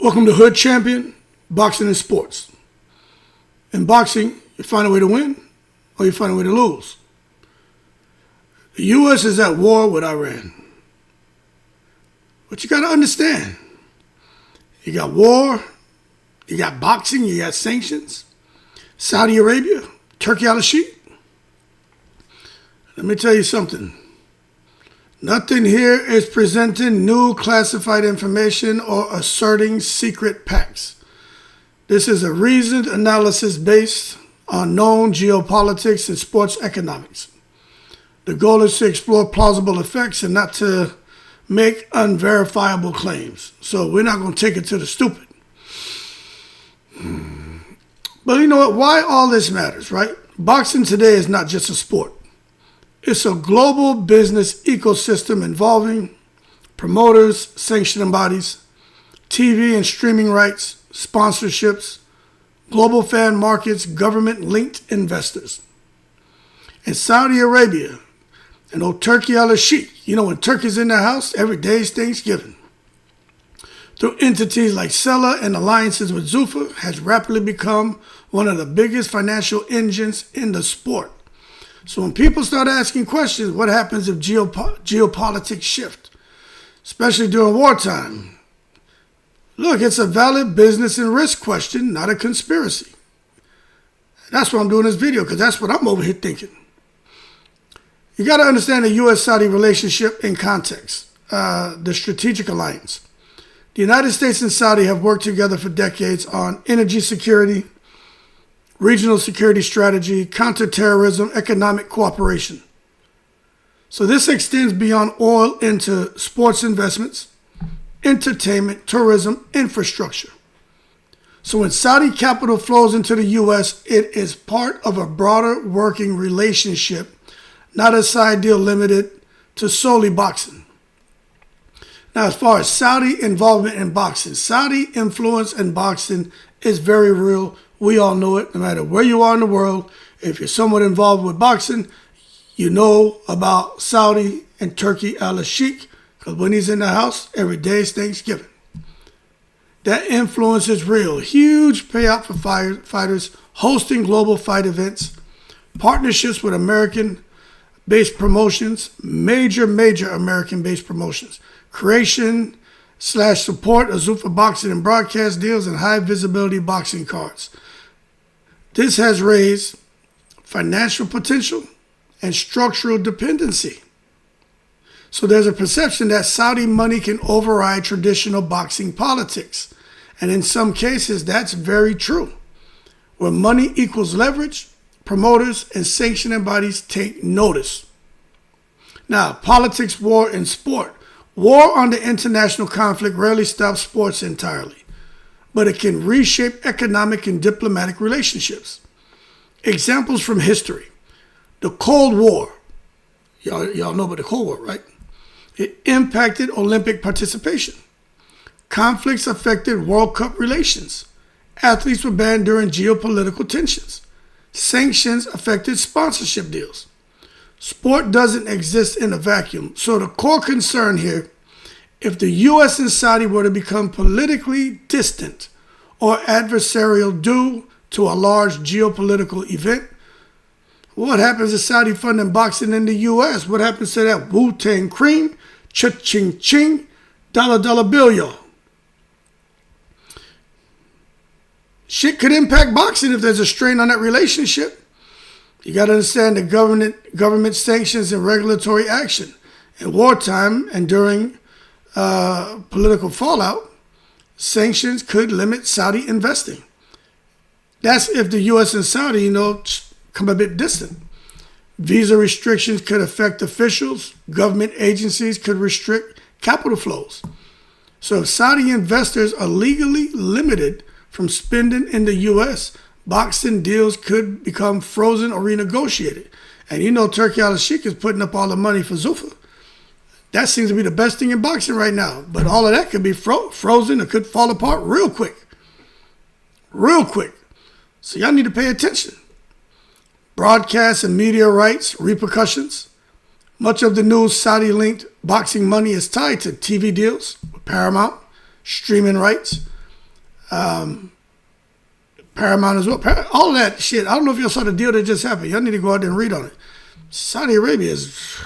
Welcome to Hood Champion, Boxing and Sports. In boxing, you find a way to win or you find a way to lose. The U.S. is at war with Iran. But you got to understand, you got war, you got boxing, you got sanctions. Saudi Arabia, Turki Alalshikh. Let me tell you something. Nothing here is presenting new classified information or asserting secret pacts. This is a reasoned analysis based on known geopolitics and sports economics. The goal is to explore plausible effects and not to make unverifiable claims. So we're not going to take it to the stupid. But you know what? Why all this matters, right? Boxing today is not just a sport. It's a global business ecosystem involving promoters, sanctioning bodies, TV and streaming rights, sponsorships, global fan markets, government-linked investors. In Saudi Arabia, and old Turki Alalshikh, you know, when Turkey's in the house, every day is Thanksgiving. Through entities like Sela and alliances with ZUFFA, has rapidly become one of the biggest financial engines in the sport. So when people start asking questions, what happens if geopolitics shift, especially during wartime? Look, it's a valid business and risk question, not a conspiracy. That's why I'm doing this video, because that's what I'm over here thinking. You got to understand the U.S.-Saudi relationship in context, the strategic alliance. The United States and Saudi have worked together for decades on energy security, regional security strategy, counterterrorism, economic cooperation. So this extends beyond oil into sports investments, entertainment, tourism, infrastructure. So when Saudi capital flows into the U.S., it is part of a broader working relationship, not a side deal limited to solely boxing. Now, as far as Saudi involvement in boxing, Saudi influence in boxing is very real. We all know it, no matter where you are in the world. If you're somewhat involved with boxing, you know about Saudi and Turki Alalshikh, because when he's in the house, every day is Thanksgiving. That influence is real. Huge payout for fighters, hosting global fight events, partnerships with American-based promotions, major American-based promotions, creation/support of ZUFFA boxing and broadcast deals and high-visibility boxing cards. This has raised financial potential and structural dependency. So there's a perception that Saudi money can override traditional boxing politics. And in some cases, that's very true. Where money equals leverage, promoters and sanctioning bodies take notice. Now, politics, war, and sport. War on the international conflict rarely stops sports entirely, but it can reshape economic and diplomatic relationships. Examples from history. The Cold War. Y'all know about the Cold War, right? It impacted Olympic participation. Conflicts affected World Cup relations. Athletes were banned during geopolitical tensions. Sanctions affected sponsorship deals. Sport doesn't exist in a vacuum. So the core concern here, if the U.S. and Saudi were to become politically distant or adversarial due to a large geopolitical event, what happens to Saudi funding boxing in the U.S.? What happens to that Wu-Tang cream, cha-ching-ching, dollar bill, y'all? Shit could impact boxing if there's a strain on that relationship. You got to understand the government sanctions and regulatory action. In wartime and during political fallout, sanctions could limit Saudi investing. That's if the U.S. and Saudi, come a bit distant. Visa restrictions could affect officials. Government agencies could restrict capital flows. So if Saudi investors are legally limited from spending in the U.S., boxing deals could become frozen or renegotiated. And Turki Alalshikh is putting up all the money for ZUFFA. That seems to be the best thing in boxing right now. But all of that could be frozen or could fall apart real quick. Real quick. So y'all need to pay attention. Broadcast and media rights, repercussions. Much of the new Saudi-linked boxing money is tied to TV deals with Paramount, streaming rights, Paramount as well. All that shit. I don't know if y'all saw the deal that just happened. Y'all need to go out there and read on it. Saudi Arabia is,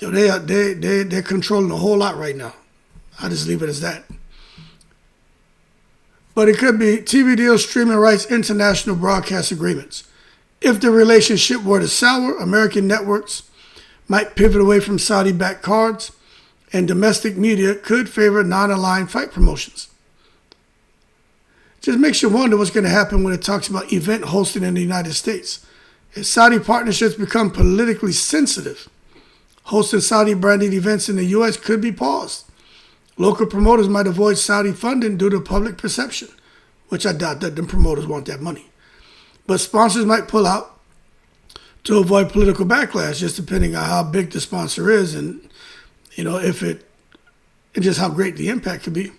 they're controlling a whole lot right now. I'll just leave it as that. But it could be TV deals, streaming rights, international broadcast agreements. If the relationship were to sour, American networks might pivot away from Saudi-backed cards, and domestic media could favor non-aligned fight promotions. Just makes you wonder what's going to happen when it talks about event hosting in the United States. If Saudi partnerships become politically sensitive, hosting Saudi-branded events in the U.S. could be paused. Local promoters might avoid Saudi funding due to public perception, which I doubt that the promoters want that money. But sponsors might pull out to avoid political backlash, just depending on how big the sponsor is and, if and just how great the impact could be.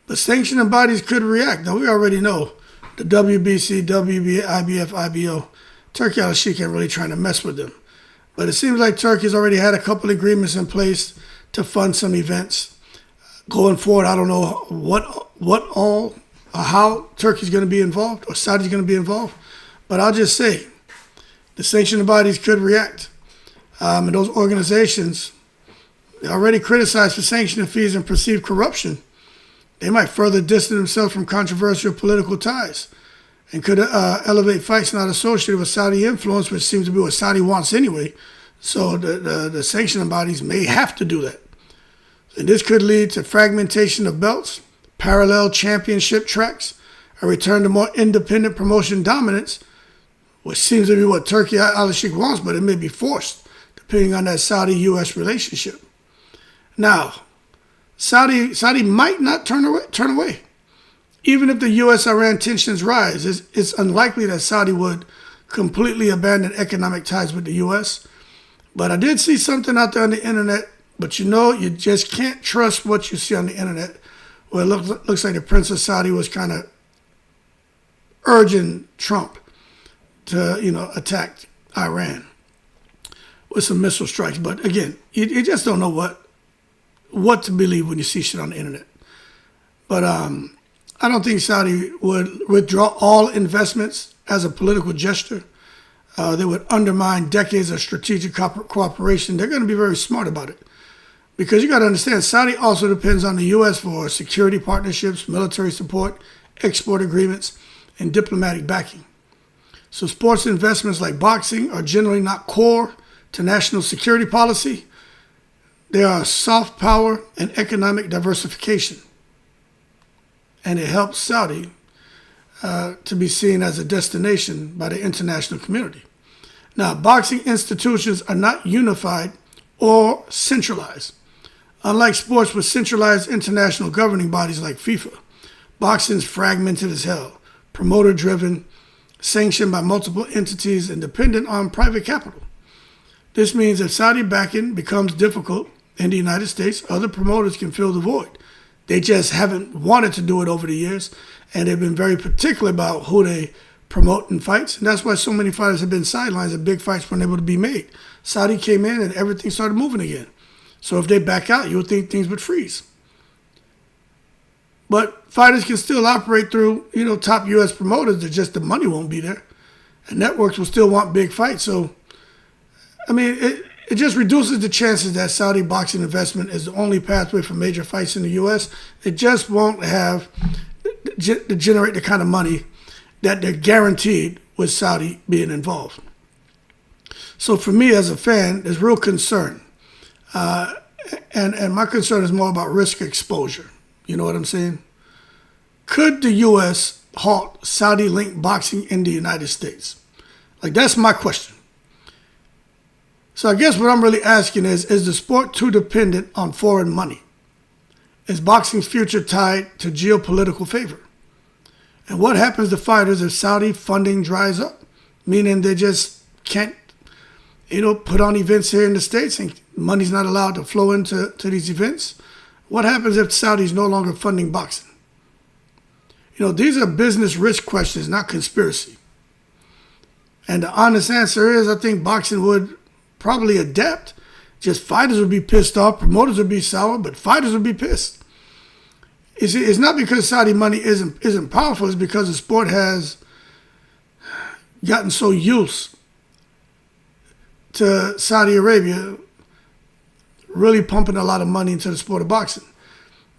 But sanctioning bodies could react. Now, we already know the WBC, WBA, IBF, IBO, Turki Alalshikh ain't really trying to mess with them. But it seems like Turkey's already had a couple agreements in place to fund some events. Going forward, I don't know what all or how Turkey's going to be involved or Saudi's going to be involved. But I'll just say the sanctioning bodies could react. And those organizations, they're already criticized for sanctioning fees and perceived corruption. They might further distance themselves from controversial political ties and could elevate fights not associated with Saudi influence, which seems to be what Saudi wants anyway. So the sanctioning bodies may have to do that. And this could lead to fragmentation of belts, parallel championship tracks, a return to more independent promotion dominance, which seems to be what Turki Alalshikh wants, but it may be forced, depending on that Saudi-U.S. relationship. Now, Saudi might not turn away. Even if the U.S.-Iran tensions rise, it's unlikely that Saudi would completely abandon economic ties with the U.S. But I did see something out there on the internet. But you just can't trust what you see on the internet. Well, it looks like the Prince of Saudi was kind of urging Trump to, attack Iran with some missile strikes. But again, you just don't know what to believe when you see shit on the internet. But I don't think Saudi would withdraw all investments as a political gesture. They would undermine decades of strategic cooperation. They're going to be very smart about it. Because you got to understand, Saudi also depends on the U.S. for security partnerships, military support, export agreements, and diplomatic backing. So sports investments like boxing are generally not core to national security policy. They are soft power and economic diversification. And it helps Saudi to be seen as a destination by the international community. Now, boxing institutions are not unified or centralized. Unlike sports with centralized international governing bodies like FIFA, boxing's fragmented as hell, promoter-driven, sanctioned by multiple entities, and dependent on private capital. This means if Saudi backing becomes difficult in the United States, other promoters can fill the void. They just haven't wanted to do it over the years, and they've been very particular about who they promote in fights, and that's why so many fighters have been sidelined and big fights weren't able to be made. Saudi came in and everything started moving again. So if they back out, you would think things would freeze. But fighters can still operate through, top U.S. promoters. It's just the money won't be there. And networks will still want big fights. So, it just reduces the chances that Saudi boxing investment is the only pathway for major fights in the U.S. It just won't have to generate the kind of money that they're guaranteed with Saudi being involved. So for me as a fan, there's real concern. And my concern is more about risk exposure. You know what I'm saying? Could the U.S. halt Saudi-linked boxing in the United States? That's my question. So I guess what I'm really asking is the sport too dependent on foreign money? Is boxing's future tied to geopolitical favor? And what happens to fighters if Saudi funding dries up? Meaning they just can't, put on events here in the States and money's not allowed to flow into these events. What happens if Saudi is no longer funding boxing? These are business risk questions, not conspiracy. And the honest answer is I think boxing would probably adapt. Just fighters would be pissed off, promoters would be sour, but fighters would be pissed. You see, it's not because Saudi money isn't powerful. It's because the sport has gotten so used to Saudi Arabia really pumping a lot of money into the sport of boxing.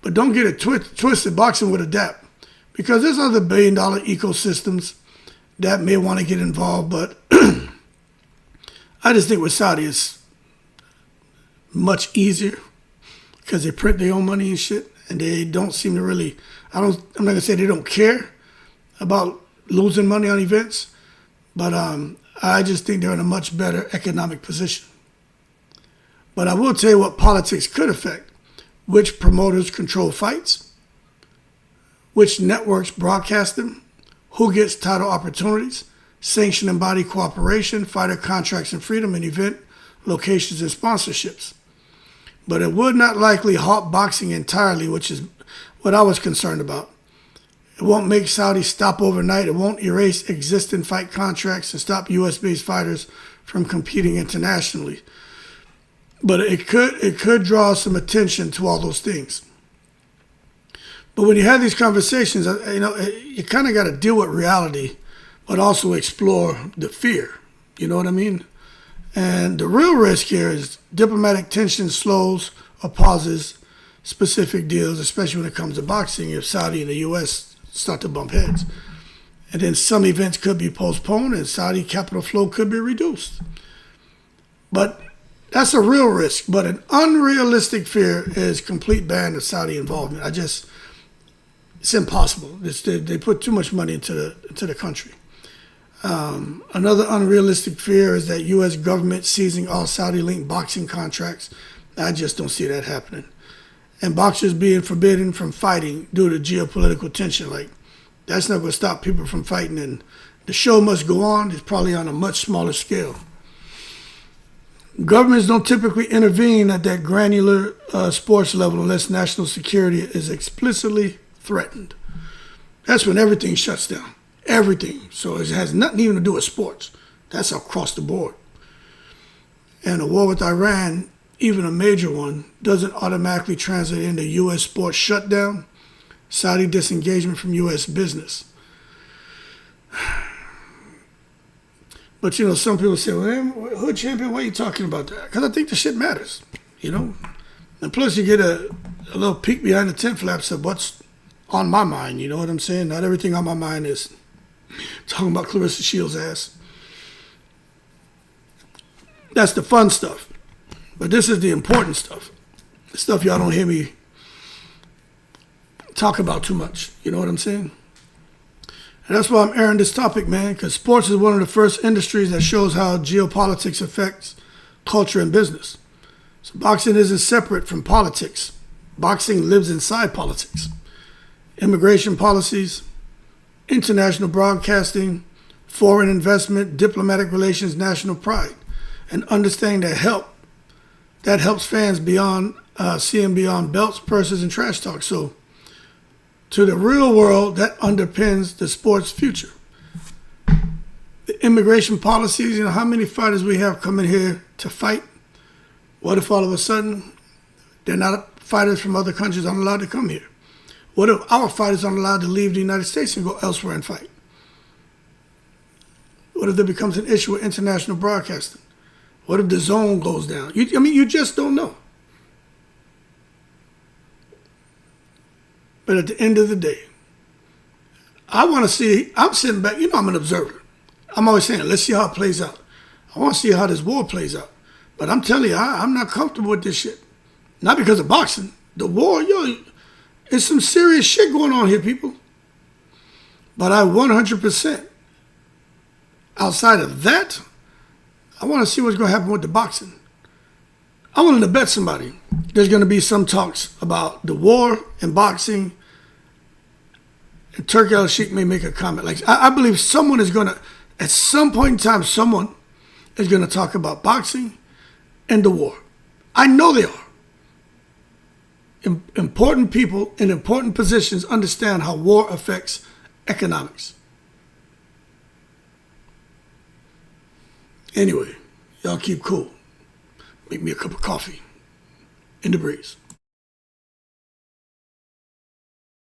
But don't get it twisted. Boxing would adapt because there's other billion-dollar ecosystems that may want to get involved. But I just think with Saudi, it's much easier because they print their own money and shit, and they don't seem to really. I'm not gonna say they don't care about losing money on events, but I just think they're in a much better economic position. But I will tell you what politics could affect: which promoters control fights, which networks broadcast them, who gets title opportunities, sanctioning body cooperation, fighter contracts and freedom, and event locations and sponsorships. But it would not likely halt boxing entirely, which is what I was concerned about. It won't make Saudi stop overnight. It won't erase existing fight contracts and stop U.S.-based fighters from competing internationally. But it could draw some attention to all those things. But when you have these conversations, you kind of got to deal with reality, but also explore the fear. You know what I mean? And the real risk here is diplomatic tension slows or pauses specific deals, especially when it comes to boxing, if Saudi and the U.S. start to bump heads. And then some events could be postponed and Saudi capital flow could be reduced. But that's a real risk. But an unrealistic fear is complete ban of Saudi involvement. It's impossible. They put too much money into the country. Another unrealistic fear is that U.S. government seizing all Saudi-linked boxing contracts. I just don't see that happening. And boxers being forbidden from fighting due to geopolitical tension. Like, that's not going to stop people from fighting. And the show must go on. It's probably on a much smaller scale. Governments don't typically intervene at that granular sports level unless national security is explicitly threatened. That's when everything shuts down. Everything. So it has nothing even to do with sports. That's across the board. And a war with Iran, even a major one, doesn't automatically translate into U.S. sports shutdown, Saudi disengagement from U.S. business. But, some people say, well, Hood Champion, why are you talking about that? Because I think the shit matters, And plus you get a little peek behind the tent flaps of what's on my mind, you know what I'm saying? Not everything on my mind is talking about Clarissa Shields' ass. That's the fun stuff. But this is the important stuff. The stuff y'all don't hear me talk about too much. You know what I'm saying? And that's why I'm airing this topic, man, because sports is one of the first industries that shows how geopolitics affects culture and business. So boxing isn't separate from politics. Boxing lives inside politics. Immigration policies, international broadcasting, foreign investment, diplomatic relations, national pride, and understanding that helps fans seeing beyond belts, purses, and trash talk. So to the real world, that underpins the sport's future. The immigration policies, how many fighters we have coming here to fight? What if all of a sudden they're not fighters from other countries aren't allowed to come here? What if our fighters aren't allowed to leave the United States and go elsewhere and fight? What if there becomes an issue with international broadcasting? What if the zone goes down? You just don't know. But at the end of the day, I want to see, I'm sitting back, I'm an observer. I'm always saying, let's see how it plays out. I want to see how this war plays out. But I'm telling you, I'm not comfortable with this shit. Not because of boxing. The war, it's some serious shit going on here, people. But I 100%, outside of that, I want to see what's going to happen with the boxing. I'm willing to bet somebody there's going to be some talks about the war and boxing. And Turki Alalshikh may make a comment. Like, I believe someone is going to, at some point in time, someone is going to talk about boxing and the war. I know they are. Important people in important positions understand how war affects economics. Anyway, y'all keep cool. Make me a cup of coffee in the breeze.